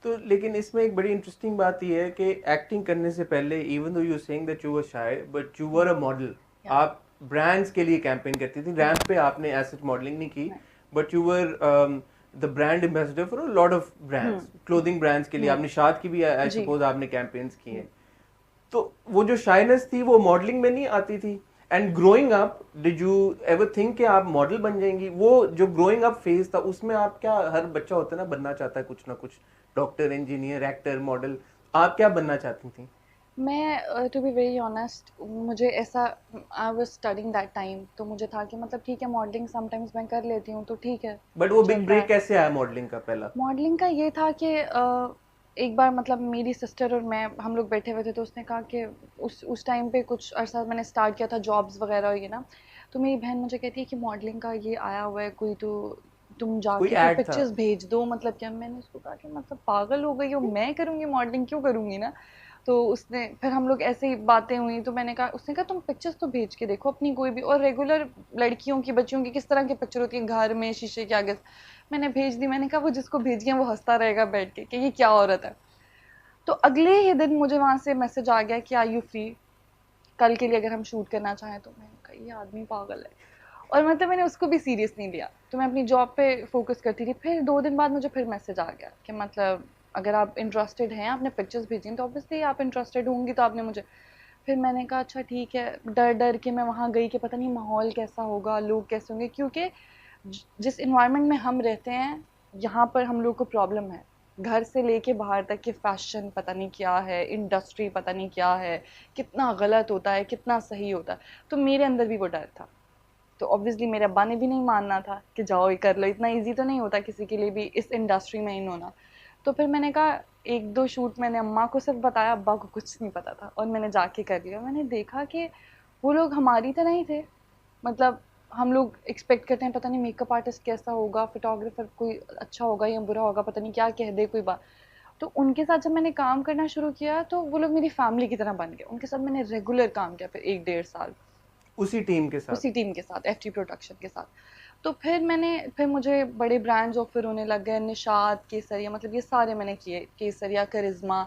تو لیکن اس میں ایک بڑی انٹرسٹنگ بات یہ ہے کہ ایکٹنگ کرنے سے پہلے even though you saying that you were shy but you were a model. آپ برانڈس کے لیے کیمپین کرتی تھی. ریمپ پہ آپ نے ایسٹ ماڈلنگ نہیں کی but you were the brand ambassador for lot of brands, clothing brands کے لیے. آپ نشاد کی بھی آئی سپوز آپ نے کیمپینس کی ہیں. تو وہ جو شائنس تھی وہ ماڈلنگ میں نہیں آتی تھی. And growing up did you ever think کہ آپ ماڈل بن جائیں گی؟ وہ جو گروئنگ اپ فیز تھا اس میں آپ کیا, ہر بچہ ہوتا ہے نا بننا چاہتا ہے کچھ نہ کچھ, ڈاکٹر, انجینئر, ایکٹر, ماڈل, آپ کیا بننا چاہتی تھیں؟ میں ٹو بی ویری آنیسٹ, مجھے ایسا I was studying that time, تو مجھے تھا کہ مطلب ٹھیک ہے ماڈلنگ سم ٹائمز میں کر لیتی ہوں تو ٹھیک ہے بٹ وہ بگ چلتا ہے. بریک کیسے آیا ماڈلنگ کا پہلا؟ ماڈلنگ کا یہ تھا کہ ایک بار مطلب میری سسٹر اور میں ہم لوگ بیٹھے ہوئے تھے تو اس نے کہا کہ اس ٹائم پہ کچھ عرصہ میں نے اسٹارٹ کیا تھا جابس وغیرہ یہ نا, تو میری بہن مجھے کہتی ہے کہ ماڈلنگ کا یہ آیا ہوا ہے کوئی, تو تم جا کوئی کے کوئی ایڈ تھا؟ پکچرز بھیج دو. مطلب کیا, میں نے اس کو کہا کہ مطلب پاگل ہو گئی ہو, میں کروں گی ماڈلنگ, کیوں کروں گی نا. تو اس نے پھر ہم لوگ ایسے ہی باتیں ہوئی تو میں نے کہا, اس نے کہا تم پکچرز تو بھیج کے دیکھو اپنی کوئی بھی, اور ریگولر لڑکیوں کی بچیوں کی کس طرح کی پکچر ہوتی ہے گھر میں شیشے کے آگے. میں نے بھیج دی. میں نے کہا وہ جس کو بھیجی ہے وہ ہنستا رہے گا بیٹھ کے کہ یہ کیا عورت ہے. تو اگلے ہی دن مجھے وہاں سے میسج آ گیا کہ آر یو فری کل کے لیے اگر ہم شوٹ کرنا چاہیں. تو میں نے کہا یہ آدمی پاگل ہے, اور مطلب میں نے اس کو بھی سیریس نہیں لیا, تو میں اپنی جاب پہ فوکس کرتی تھی. پھر 2 دن بعد مجھے پھر میسج آ گیا کہ مطلب اگر آپ انٹرسٹیڈ ہیں, آپ نے پکچرز بھیجی ہیں تو اوبیسلی آپ انٹرسٹیڈ ہوں گی, تو آپ نے مجھے. پھر میں نے کہا اچھا ٹھیک ہے, ڈر ڈر کے میں وہاں گئی کہ پتہ نہیں ماحول کیسا ہوگا, لوگ کیسے ہوں گے, کیونکہ جس انوائرمنٹ میں ہم رہتے ہیں یہاں پر ہم لوگ کو پرابلم ہے, گھر سے لے کے باہر تک کہ فیشن پتہ نہیں کیا ہے, انڈسٹری پتہ نہیں کیا ہے, کتنا غلط ہوتا ہے کتنا صحیح ہوتا ہے. تو میرے اندر بھی وہ ڈر تھا. تو اوبویسلی میرے ابا نے بھی نہیں ماننا تھا کہ جاؤ یہ کر لو, اتنا ایزی تو نہیں ہوتا کسی کے لیے بھی اس انڈسٹری میں ان ہونا. تو پھر میں نے کہا 1-2 شوٹ میں نے اماں کو صرف بتایا, ابا کو کچھ نہیں پتا تھا, اور میں نے جا کے کر لیا. میں نے دیکھا کہ وہ لوگ ہماری طرح ہی تھے. مطلب ہم لوگ ایکسپیکٹ کرتے ہیں پتہ نہیں میک اپ آرٹسٹ کیسا ہوگا, فوٹوگرافر کوئی اچھا ہوگا یا برا ہوگا, پتہ نہیں کیا کہہ دے کوئی بات. تو ان کے ساتھ جب میں نے کام کرنا شروع کیا تو وہ لوگ میری فیملی کی طرح بن گئے. ان کے ساتھ میں نے ریگولر کام کیا پھر 1-1.5 سال اسی ٹیم کے ساتھ؟ اسی ٹیم کے ساتھ, ایف ٹی پروڈکشن کے ساتھ. تو پھر مجھے بڑے برانڈز آفر ہونے لگ گئے, نشاد, کیسریا, مطلب یہ سارے میں نے کیے, کیسریا, کرزما.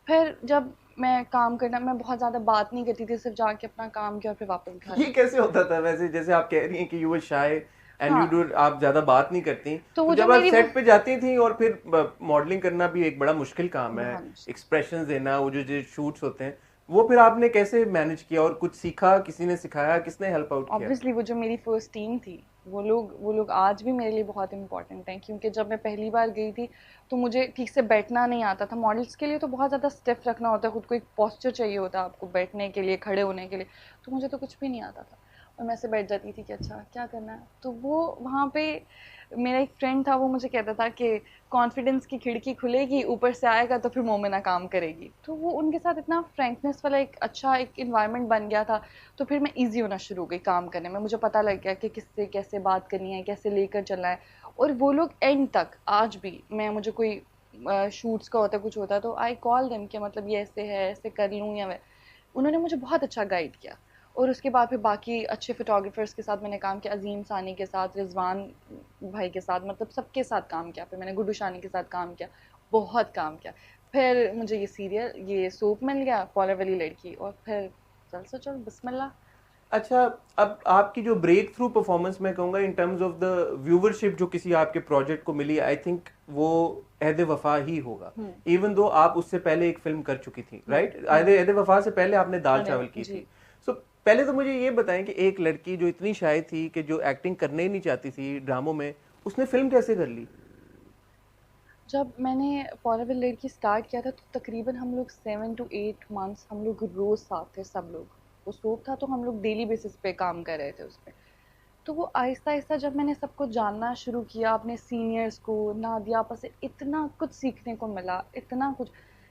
پھر جب میں کام کرنا, میں بہت زیادہ بات نہیں کرتی تھی, صرف جا کے اپنا کام کیا اور پھر واپس گھر. یہ کیسے ہوتا تھا ویسے, جیسے آپ کہہ رہی ہیں کہ یو ور شائے اینڈ ہاں یو ڈو, آپ زیادہ بات نہیں کرتی, تو تو وہ جو جب آپ میری سیٹ پہ جاتی تھیں, اور پھر ماڈلنگ کرنا بھی ایک بڑا مشکل کام ہے, بہت مشکل. ایکسپریشنز دینا, وہ جو شوٹس ہوتے ہیں, وہ پھر آپ نے کیسے مینج کیا, اور کچھ سیکھا, کسی نے سکھایا, کس نے ہیلپ آؤٹ کیا؟ اوبویسلی وہ جو میری فرسٹ ٹیم تھی وہ لوگ آج بھی میرے لیے بہت امپورٹنٹ ہیں, کیونکہ جب میں پہلی بار گئی تھی تو مجھے ٹھیک سے بیٹھنا نہیں آتا تھا. ماڈلس کے لیے تو بہت زیادہ اسٹیف رکھنا ہوتا ہے خود کو, ایک پوسچر چاہیے ہوتا ہے آپ کو بیٹھنے کے لیے, کھڑے ہونے کے لیے. تو مجھے تو کچھ بھی نہیں آتا تھا, اور میں سے بیٹھ جاتی تھی کہ اچھا کیا کرنا ہے. تو وہ وہاں پہ میرا ایک فرینڈ تھا, وہ مجھے کہتا تھا کہ کانفیڈنس کی کھڑکی کھلے گی, اوپر سے آئے گا تو پھر مومنہ کام کرے گی. تو وہ ان کے ساتھ اتنا فرینکنیس والا ایک اچھا ایک انوائرمنٹ بن گیا تھا. تو پھر میں ایزی ہونا شروع ہو گئی کام کرنے میں, مجھے پتہ لگ گیا کہ کس سے کیسے بات کرنی ہے, کیسے لے کر چلنا ہے. اور وہ لوگ اینڈ تک آج بھی, میں مجھے کوئی شوٹس کا ہوتا ہے کچھ ہوتا ہے تو آئی کال دیم کہ مطلب یہ ایسے ہے, ایسے کر لوں یا میں, انہوں نے مجھے بہت اچھا گائیڈ کیا. اور اس کے بعد پھر باقی اچھے فوٹوگرافرس کے ساتھ میں نے کام کیا, عظیم ثانی کے ساتھ, رضوان بھائی کے ساتھ, مطلب سب کے ساتھ کام کیا. پھر میں نے گڈو شانی کے ساتھ کام کیا, بہت کام کیا. پھر مجھے یہ سیریل, یہ سوپ مل گیا, پالا والی لڑکی, اور پھر چل سو چل بسم اللہ. اچھا, اب آپ کی جو بریک تھرو پرفارمنس میں کہوں گا in terms of the viewership جو کسی آپ کے پروجیکٹ کو ملی, آئی تھنک وہ عہد وفا ہی ہوگا, ایون دو آپ اس سے پہلے ایک فلم کر چکی تھی, رائٹ؟ عہد وفا سے پہلے آپ نے دال چاول کی تھی. سو پہلے تو مجھے یہ بتائیں کہ ایک لڑکی جو اتنی شائع تھی کہ جو ایکٹنگ کرنے ہی نہیں چاہتی تھی ڈراموں میں, اس نے فلم کیسے کر لی؟ جب میں نے پالا والی لڑکی اسٹارٹ کیا تھا تو تقریباً ہم لوگ 7 to 8 months ہم لوگ روز ساتھ تھے سب لوگ. وہ سوپ تھا تو ہم لوگ ڈیلی بیسس پہ کام کر رہے تھے اس پہ. تو وہ آہستہ آہستہ جب میں نے سب کو جاننا شروع کیا, اپنے سینئرس کو, نادیہ آپا سے اتنا کچھ سیکھنے کو ملا, اتنا کچھ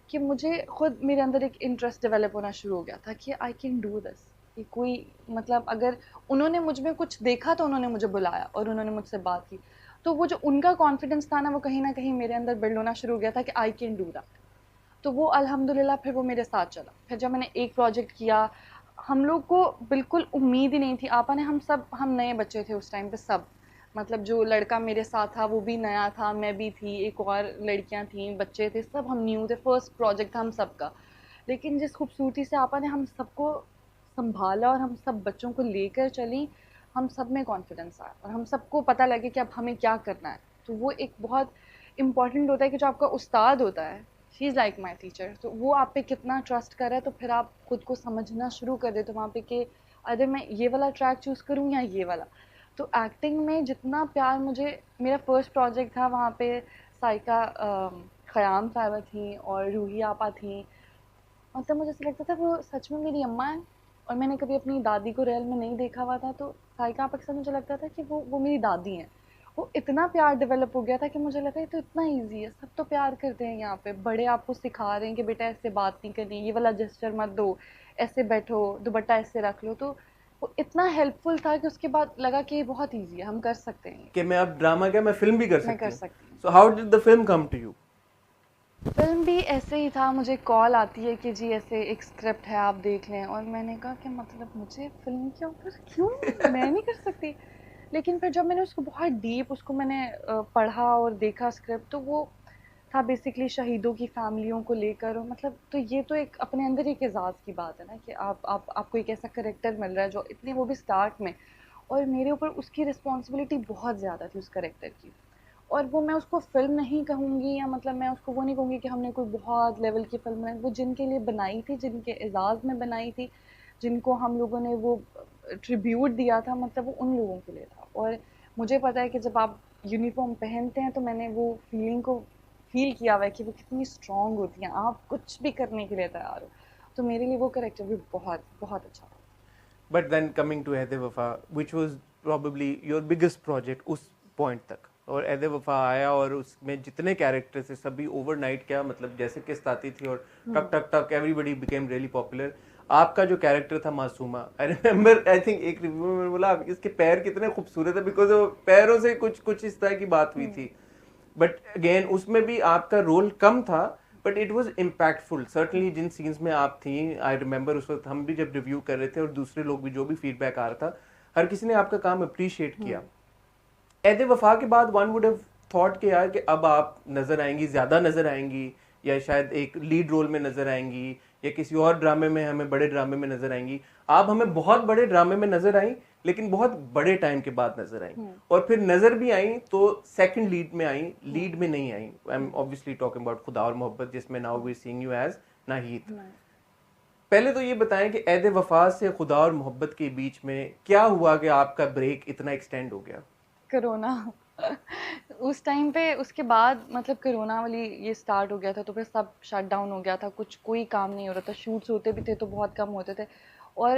کہ مجھے خود میرے اندر ایک انٹرسٹ ڈیولپ ہونا شروع ہو گیا تھا کہ آئی کین ڈو دس. کہ کوئی مطلب اگر انہوں نے مجھ میں کچھ دیکھا تو انہوں نے مجھے بلایا اور انہوں نے مجھ سے بات کی, تو وہ جو ان کا کانفیڈنس تھا نا وہ کہیں نہ کہیں میرے اندر بلڈ ہونا شروع ہو گیا تھا کہ آئی کین ڈو دیٹ. تو وہ الحمدللہ پھر وہ میرے ساتھ چلا. پھر جب میں نے ایک پروجیکٹ کیا, ہم لوگ کو بالکل امید ہی نہیں تھی, آپا نے ہم نئے بچے تھے اس ٹائم پہ سب, مطلب جو لڑکا میرے ساتھ تھا وہ بھی نیا تھا, میں بھی تھی, ایک اور لڑکیاں تھیں, بچے تھے, سب ہم نیو تھے, فرسٹ پروجیکٹ تھا ہم سب کا. لیکن جس خوبصورتی سے آپا نے ہم سب کو سنبھالا اور ہم سب بچوں کو لے کر چلیں, ہم سب میں کانفیڈنس آیا اور ہم سب کو پتہ لگے کہ اب ہمیں کیا کرنا ہے. تو وہ ایک بہت امپورٹنٹ ہوتا ہے کہ جو آپ کا استاد ہوتا ہے, شی از لائک مائی ٹیچر, تو وہ آپ پہ کتنا ٹرسٹ کرے تو پھر آپ خود کو سمجھنا شروع کر دے تو وہاں پہ کہ ادھر میں یہ والا ٹریک چوز کروں یا یہ والا. تو ایکٹنگ میں جتنا پیار مجھے, میرا فرسٹ پروجیکٹ تھا, وہاں پہ سائقہ خیام صاحبہ تھیں اور روحی آپا تھیں. مطلب مجھے ایسا لگتا تھا وہ سچ میں میری اماں ہیں, اور میں نے کبھی اپنی دادی کو ریئل میں نہیں دیکھا ہوا تھا, تو سائقہ آپا کے ساتھ مجھے لگتا تھا کہ وہ میری دادی ہیں. وہ اتنا پیار ڈیولپ ہو گیا تھا کہ مجھے لگا یہ تو اتنا ایزی ہے, سب تو پیار کرتے ہیں یہاں پہ, بڑے آپ کو سکھا رہے ہیں کہ بیٹا ایسے بات نہیں کرنی, یہ والا جسچر مت دو, ایسے بیٹھو, دوپٹہ ایسے رکھ لو. تو وہ اتنا ہیلپ فل تھا کہ اس کے بعد لگا کہ یہ بہت ایزی ہے, ہم کر سکتے ہیں, کہ میں اب ڈرامہ کیا, میں فلم بھی کر میں سکتی کر ہوں. سکتی ہوں. So how did the film come to you? Film بھی ایسے ہی تھا, مجھے کال آتی ہے کہ جی ایسے ایک اسکرپٹ ہے آپ دیکھ لیں, اور میں نے کہا کہ مطلب مجھے فلم کے اوپر کیوں, میں نہیں کر سکتی. لیکن پھر جب میں نے اس کو بہت ڈیپ اس کو میں نے پڑھا اور دیکھا اسکرپٹ, تو وہ تھا بیسکلی شہیدوں کی فیملیوں کو لے کر, اور مطلب تو یہ تو ایک اپنے اندر ایک اعزاز کی بات ہے نا کہ آپ کو ایک ایسا کریکٹر مل رہا ہے جو اتنے, وہ بھی اسٹارٹ میں, اور میرے اوپر اس کی رسپانسبلٹی بہت زیادہ تھی اس کریکٹر کی. اور وہ میں اس کو فلم نہیں کہوں گی, یا مطلب میں اس کو وہ نہیں کہوں گی کہ ہم نے کوئی بہت لیول کی فلم بنائی, وہ جن کے لیے بنائی تھی, جن کے اعزاز میں بنائی تھی, جن کو ہم لوگوں نے وہ ٹریبیوٹ دیا تھا, مطلب وہ ان لوگوں کے لیے تھا. اور مجھے پتا ہے کہ جب آپ یونیفارم پہنتے ہیں تو میں نے وہ فیلنگ کو فیل کیا ہوا ہے کہ وہ کتنی اسٹرانگ ہوتی ہیں, آپ کچھ بھی کرنے کے لیے تیار ہو. تو میرے لیے وہ کریکٹر بھی بہت بہت اچھا تھا. But then coming to Ehd-e Wafa which was probably your biggest project اس پوائنٹ تک, اور عہد وفا آیا اور اس میں جتنے کیریکٹر تھے سبھی اوور نائٹ, کیا مطلب جیسے قسط آتی تھی اور ٹک ٹک ٹک ایوری بڈی بیکیم ریئلی پاپولر. آپ کا جو کیریکٹر تھا Masuma, I remember I think ایک ریویو میں بولا اس کے پیر کتنے خوبصورت ہیں, بیکاز وہ پیروں سے کچھ اس طرح کی بات ہوئی تھی. بٹ اگین اس میں بھی آپ کا رول کم تھا, but it was impactful certainly. جن سینس میں آپ تھیں, آئی ریمبر اس وقت ہم بھی جب ریویو کر رہے تھے اور دوسرے لوگ بھی جو بھی فیڈ بیک آ رہا تھا, ہر کسی نے آپ کا کام اپریشیٹ کیا. عہد وفا کے بعد ون وڈ ہیو تھاٹ کہ یار کہ اب آپ نظر آئیں گی, زیادہ نظر آئیں گی, یا شاید ایک لیڈ رول میں نظر آئیں گی, یا کسی اور ڈرامے میں, ہمیں بڑے ڈرامے میں نظر آئیں گی. آپ ہمیں بہت بڑے ڈرامے میں نظر آئیں, لیکن بہت بڑے ٹائم کے بعد نظر آئیں, اور پھر نظر بھی آئیں تو سیکنڈ لیڈ میں آئیں, لیڈ میں نہیں آئیں. I am obviously talking about خدا اور محبت, جس میں now we're seeing you as Nahid. پہلے تو یہ بتائیں کہ عہد وفا سے خدا اور محبت کے بیچ میں کیا ہوا کہ آپ کا بریک اتنا ایکسٹینڈ ہو گیا؟ کرونا. اس ٹائم پہ اس کے بعد مطلب کرونا والی یہ اسٹارٹ ہو گیا تھا, تو پھر سب شٹ ڈاؤن ہو گیا تھا, کوئی کام نہیں ہو رہا تھا, شوٹس ہوتے بھی تھے تو بہت کم ہوتے تھے. اور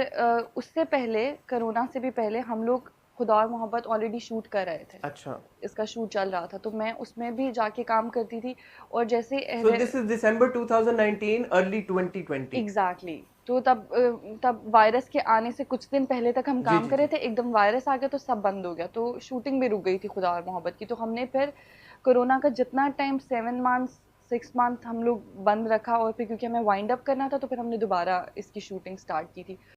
اس سے پہلے, کرونا سے بھی پہلے, ہم لوگ خدا اور محبت آلریڈی شوٹ کر رہے تھے. اچھا, اس کا شوٹ چل رہا تھا, تو میں اس میں بھی جا کے کام کرتی تھی. اور جیسے so this is December 2019 early 2020. Exactly. تو تب وائرس کے آنے سے کچھ دن پہلے تک ہم کام کر رہے تھے, ایک دم وائرس آ گیا تو سب بند ہو گیا, تو شوٹنگ بھی رک گئی تھی خدا اور محبت کی. تو ہم نے پھر کرونا کا جتنا ٹائم 7 months 6 months ہم لوگ بند رکھا, اور پھر کیونکہ ہمیں وائنڈ اپ کرنا تھا تو پھر ہم نے دوبارہ اس کی شوٹنگ سٹارٹ کی تھی.